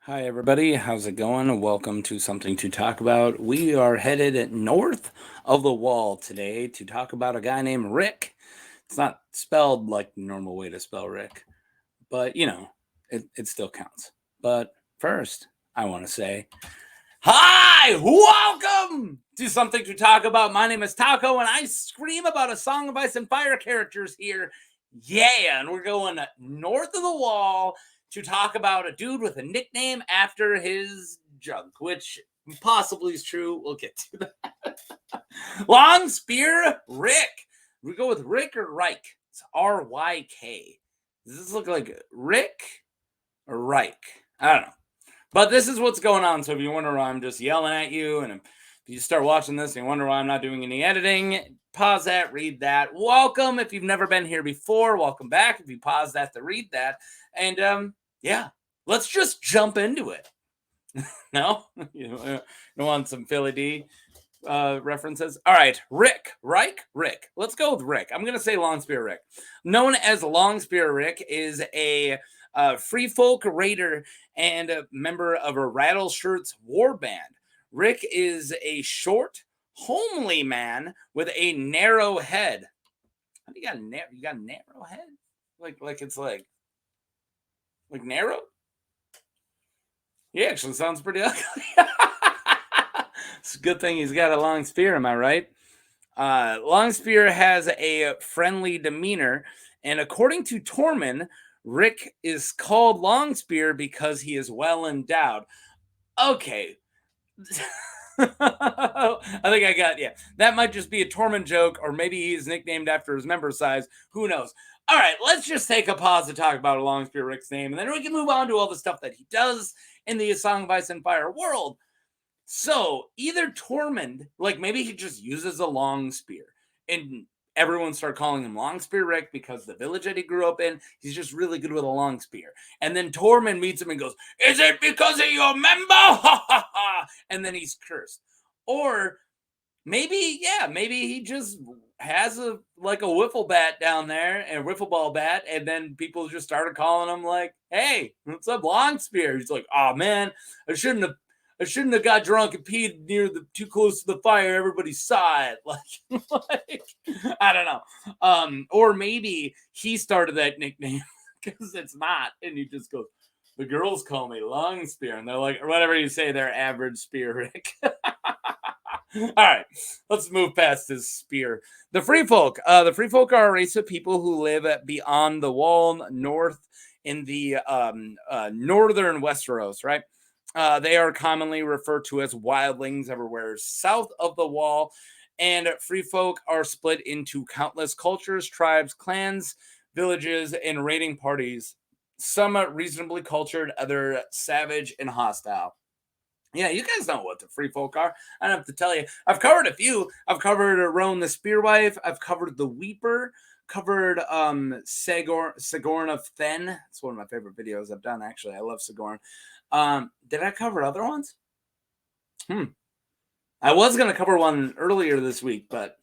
Hi, everybody. How's it going? Welcome to Something to Talk About. We are headed north of the wall today to talk about a guy named Rick. It's not spelled like the normal way to spell Rick, but it still counts. But first, I want to say, hi, welcome to Something to Talk About. My name is Taco, and I scream about a Song of Ice and Fire characters here. Yeah, and we're going north of the wall to talk about a dude with a nickname after his junk, which possibly is true. We'll get to that. Longspear Ryk. We go with Rick or Ryk. It's R-Y-K. Does this look like Rick or Ryk? I don't know. But this is what's going on. So if you wonder why I'm just yelling at you, and if you start watching this and you wonder why I'm not doing any editing, pause that, read that. Welcome if you've never been here before. Welcome back if you pause that to read that. And yeah, let's just jump into it. No? You don't want some Philly D references? All right, Rick. Let's go with Rick. I'm going to say Longspear Ryk. Known as Longspear Ryk is a free folk raider and a member of a Rattleshirt's war band. Rick is a short, homely man with a narrow head. How do you got a narrow head? Like it's like narrow? He actually sounds pretty ugly. It's a good thing he's got a long spear, am I right? Longspear has a friendly demeanor, and according to Tormund, Rick is called Longspear because he is well endowed. Okay. I think I got, yeah. That might just be a Tormund joke, or maybe he's nicknamed after his member size. Who knows? All right, let's just take a pause to talk about Longspear Rick's name, and then we can move on to all the stuff that he does in the Song of Ice and Fire world. So either Tormund, like maybe he just uses a long spear, and everyone started calling him Longspear Ryk because the village that he grew up in, he's just really good with a long spear. And then Tormund meets him and goes, "Is it because of your member?" And then he's cursed. Or maybe he just has a wiffle bat down there and a wiffle ball bat, and then people just started calling him like, "Hey, what's up, Longspear?" He's like, "Oh man, I shouldn't have got drunk and peed too close to the fire. Everybody saw it." Like I don't know. Or maybe he started that nickname because it's not, and he just goes, "The girls call me Longspear," and they're like, or whatever you say, their average spear Rick. All right, let's move past this spear. The Free Folk. The Free Folk are a race of people who live beyond the wall, north in the northern Westeros, right? They are commonly referred to as wildlings everywhere south of the wall, and Free Folk are split into countless cultures, tribes, clans, villages, and raiding parties. Some are reasonably cultured, other savage and hostile. Yeah, you guys know what the Free Folk are. I don't have to tell you. I've covered a few. I've covered Roan the Spearwife. I've covered the Weeper. Covered Sigorn of Fen. It's one of my favorite videos I've done, actually. I love Sigorn. Did I cover other ones? I was going to cover one earlier this week, but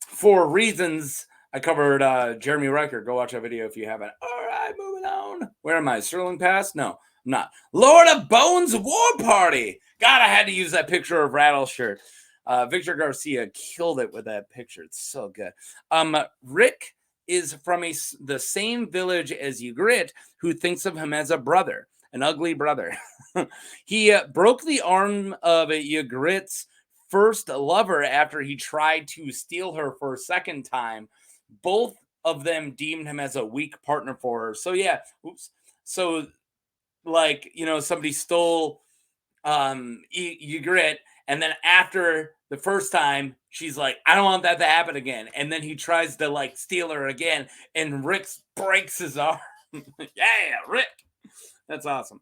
for reasons, I covered Jeremy Riker. Go watch that video if you haven't. All right, moving on. Where am I? Skirling Pass? No, I'm not. Lord of Bones War Party. God, I had to use that picture of Rattleshirt. Victor Garcia killed it with that picture. It's so good. Rick is from the same village as Ygritte, who thinks of him as a brother, an ugly brother. He broke the arm of Ygritte's first lover after he tried to steal her for a second time. Both of them deemed him as a weak partner for her. So yeah, oops. So somebody stole Ygritte, and then after the first time, she's like, "I don't want that to happen again." And then he tries to steal her again, and Rick breaks his arm. Yeah, Rick. That's awesome.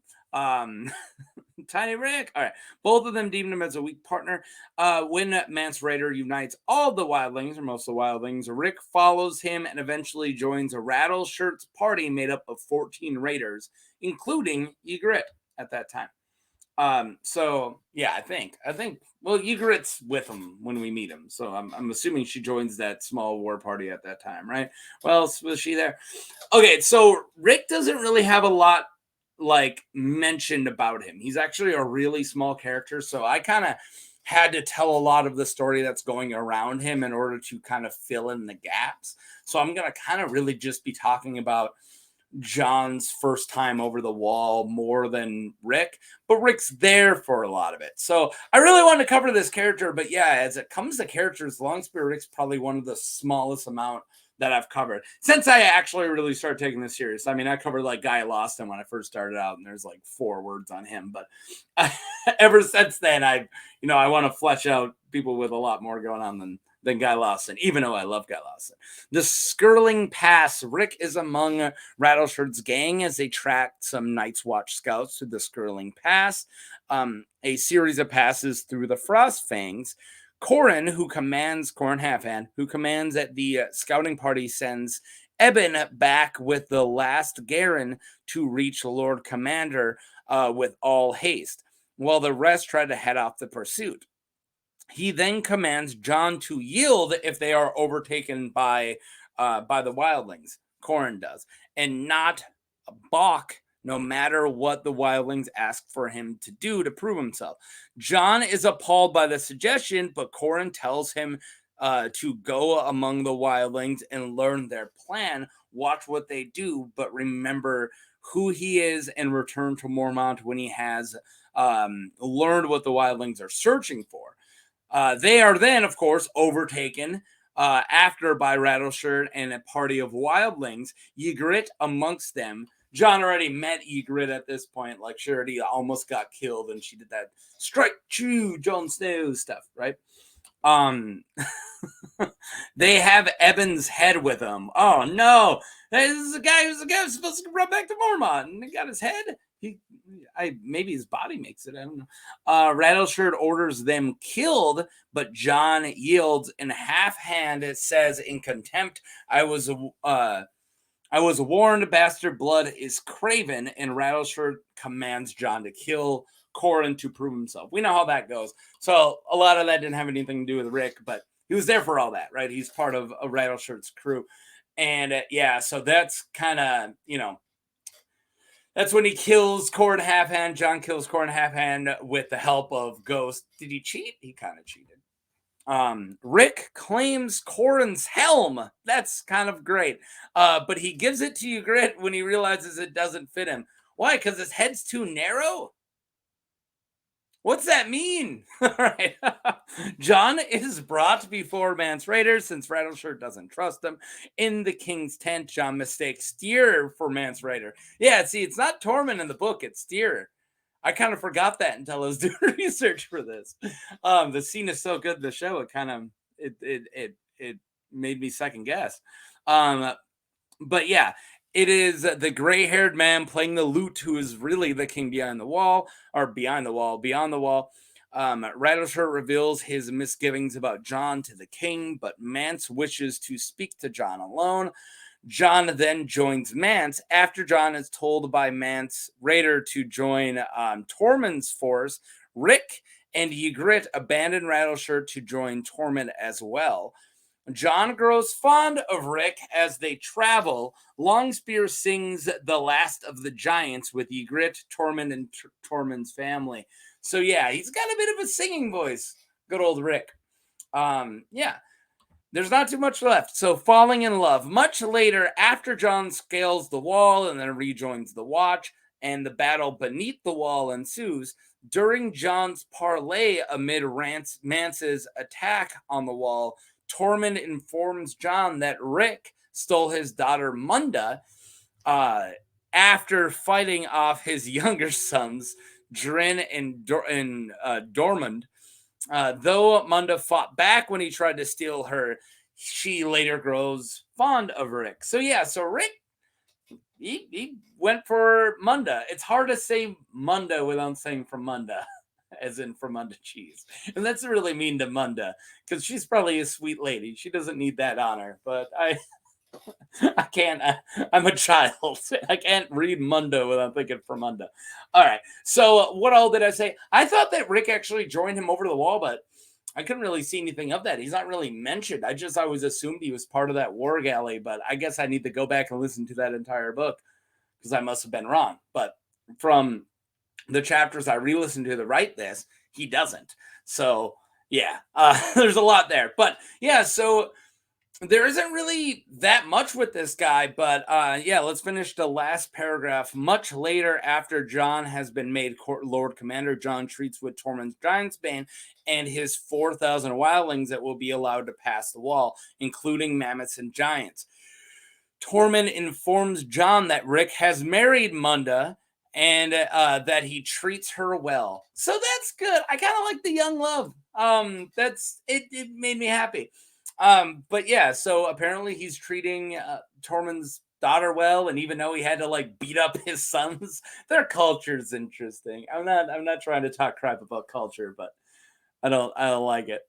Tiny Rick. All right. Both of them deemed him as a weak partner. When Mance Rayder unites all the wildlings, or most of the wildlings, Rick follows him and eventually joins a Rattleshirt's party made up of 14 raiders, including Ygritte at that time. So yeah, I think Ygritte's with him when we meet him. So I'm assuming she joins that small war party at that time, right? Well, was she there? Okay, so Rick doesn't really have a lot like mentioned about him. He's actually a really small character, so I kind of had to tell a lot of the story that's going around him in order to kind of fill in the gaps. So I'm going to kind of really just be talking about Jon's first time over the wall more than Ryk, but Ryk's there for a lot of it. So I really wanted to cover this character, but yeah, as it comes to characters, Longspear Ryk's probably one of the smallest amount that I've covered since I actually really started taking this serious. I mean, I covered like Guy Lost him when I first started out, and there's like 4 words on him, but ever since then, I want to flesh out people with a lot more going on than Guy Lawson, even though I love Guy Lawson. The Skirling Pass. Ryk is among Rattleshirt's gang as they track some Night's Watch scouts to the Skirling Pass, a series of passes through the Frost Fangs. Corin Halfhand, who commands at the scouting party, sends Eben back with the last Garen to reach Lord Commander with all haste, while the rest try to head off the pursuit. He then commands Jon to yield if they are overtaken by the wildlings. Corin does, and not balk no matter what the wildlings ask for him to do to prove himself. Jon is appalled by the suggestion, but Corin tells him to go among the wildlings and learn their plan. Watch what they do, but remember who he is and return to Mormont when he has learned what the wildlings are searching for. They are then, of course, overtaken after by Rattleshirt and a party of wildlings. Ygritte amongst them. Jon already met Ygritte at this point. Like, sure, he almost got killed, and she did that strike true Jon Snow stuff, right? They have Eben's head with them. Oh no, this is a guy who's supposed to run back to Mormont, and he got his head. Maybe his body makes it. I don't know. Rattleshirt orders them killed, but Jon yields. In Halfhand, it says in contempt, I was warned, bastard blood is craven, and Rattleshirt commands Jon to kill Corin to prove himself. We know how that goes. So a lot of that didn't have anything to do with Ryk, but he was there for all that, right? He's part of a Rattleshirt's crew. And so that's kind of, that's when he kills Corin Halfhand. Jon kills Corin Halfhand with the help of Ghost. Did he cheat? He kind of cheated. Ryk claims Corin's helm. That's kind of great. But he gives it to Ygritte when he realizes it doesn't fit him. Why? Because his head's too narrow? What's that mean? All right. Jon is brought before Mance Rayder since Rattleshirt doesn't trust him. In the king's tent, Jon mistakes Styr for Mance Rayder. Yeah, see, it's not Tormund in the book, it's Styr. I kind of forgot that until I was doing research for this. The scene is so good in the show, it kind of it made me second guess. But yeah, it is the gray-haired man playing the lute who is really the king beyond the wall. Rattleshirt reveals his misgivings about Jon to the king, but Mance wishes to speak to Jon alone. Jon then joins Mance after Jon is told by Mance Rayder to join Tormund's force. Ryk and Ygritte abandon Rattleshirt to join Tormund as well. Jon grows fond of Ryk as they travel. Longspear sings The Last of the Giants with Ygritte, Tormund, and Tormund's family. So yeah, he's got a bit of a singing voice. Good old Ryk. There's not too much left. So falling in love. Much later, after Jon scales the wall and then rejoins the Watch, and the battle beneath the wall ensues, during Jon's parley amid Mance's attack on the wall, Tormund informs Jon that Ryk stole his daughter Munda after fighting off his younger sons, Drin and Tormund. Though Munda fought back when he tried to steal her, she later grows fond of Ryk. So Ryk, he went for Munda. It's hard to say Munda without saying from Munda. As in from Munda cheese. And that's really mean to Munda, because she's probably a sweet lady. She doesn't need that honor, but I can't. I'm a child. I can't read Munda without thinking from Munda. All right. So what all did I say? I thought that Ryk actually joined him over the wall, but I couldn't really see anything of that. He's not really mentioned. I always assumed he was part of that war galley, but I guess I need to go back and listen to that entire book because I must have been wrong. But from the chapters I re-listened to write this, he doesn't. So yeah, there's a lot there. But yeah, so there isn't really that much with this guy, but yeah, let's finish the last paragraph. Much later, after Jon has been made Lord Commander, Jon treats with Tormund's Giant's Bane and his 4,000 wildlings that will be allowed to pass the wall, including mammoths and giants. Tormund informs Jon that Ryk has married Munda and that he treats her well. So that's good. I kind of like the young love. That's it. It made me happy. But yeah, so apparently he's treating Tormund's daughter well, and even though he had to like beat up his sons, their culture's interesting. I'm not trying to talk crap about culture, but I don't like it.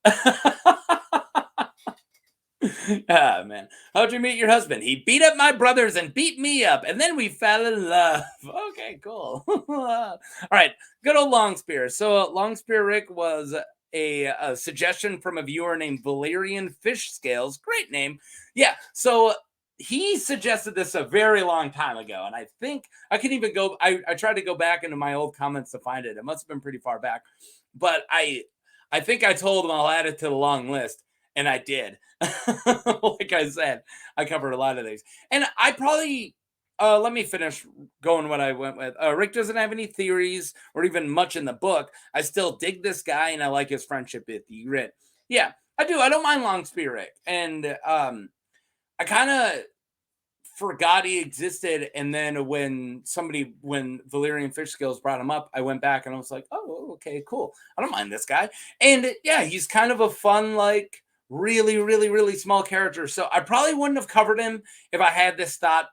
Ah, man. How'd you meet your husband? He beat up my brothers and beat me up, and then we fell in love. Okay, cool. All right, good old Longspear. So, Longspear Ryk was a suggestion from a viewer named Valerian Fish Scales. Great name. Yeah, so he suggested this a very long time ago, and I think I can even go. I tried to go back into my old comments to find it. It must have been pretty far back, but I think I told him I'll add it to the long list. And I did. Like I said, I covered a lot of these. And I probably, let me finish going what I went with. Ryk doesn't have any theories or even much in the book. I still dig this guy and I like his friendship with Ygritte. Yeah, I do. I don't mind Longspear Ryk. And I kind of forgot he existed. And then when Valerian Fish Scales brought him up, I went back and I was like, oh, okay, cool. I don't mind this guy. And yeah, he's kind of a fun, like, really, really, really small character. So I probably wouldn't have covered him if I had this thought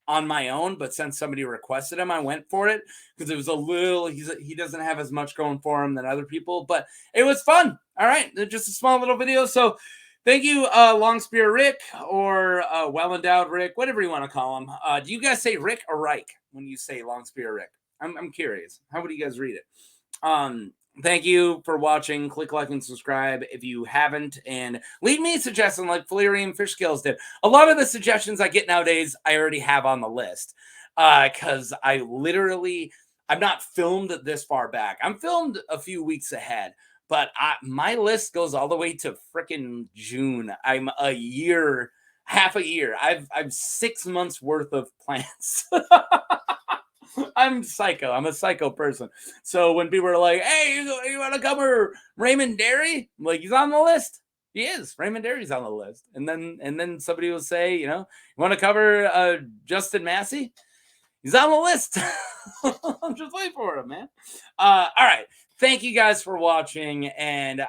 on my own, but since somebody requested him, I went for it because it was a little, he doesn't have as much going for him than other people, but it was fun. All right, just a small little video. So thank you, Longspear Ryk, or Well Endowed Ryk, whatever you want to call him. Do you guys say Ryk or Ryk when you say Longspear Ryk? I'm curious. How would you guys read it? Thank you for watching. Click like and subscribe if you haven't, and leave me a suggestion like Valerian Fish Scales did. A lot of the suggestions I get nowadays, I already have on the list because I'm not filmed this far back. I'm filmed a few weeks ahead, but my list goes all the way to freaking June. I'm half a year. I've 6 months worth of plans. I'm psycho. I'm a psycho person. So when people are like, "Hey, you want to cover Raymond Derry?" I'm like, he's on the list. He is. Raymond Derry's on the list. And then somebody will say, you want to cover Justin Massey? He's on the list. I'm just waiting for him, man. All right. Thank you guys for watching. And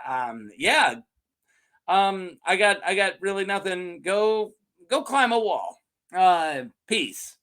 yeah. I got really nothing. Go climb a wall. Peace.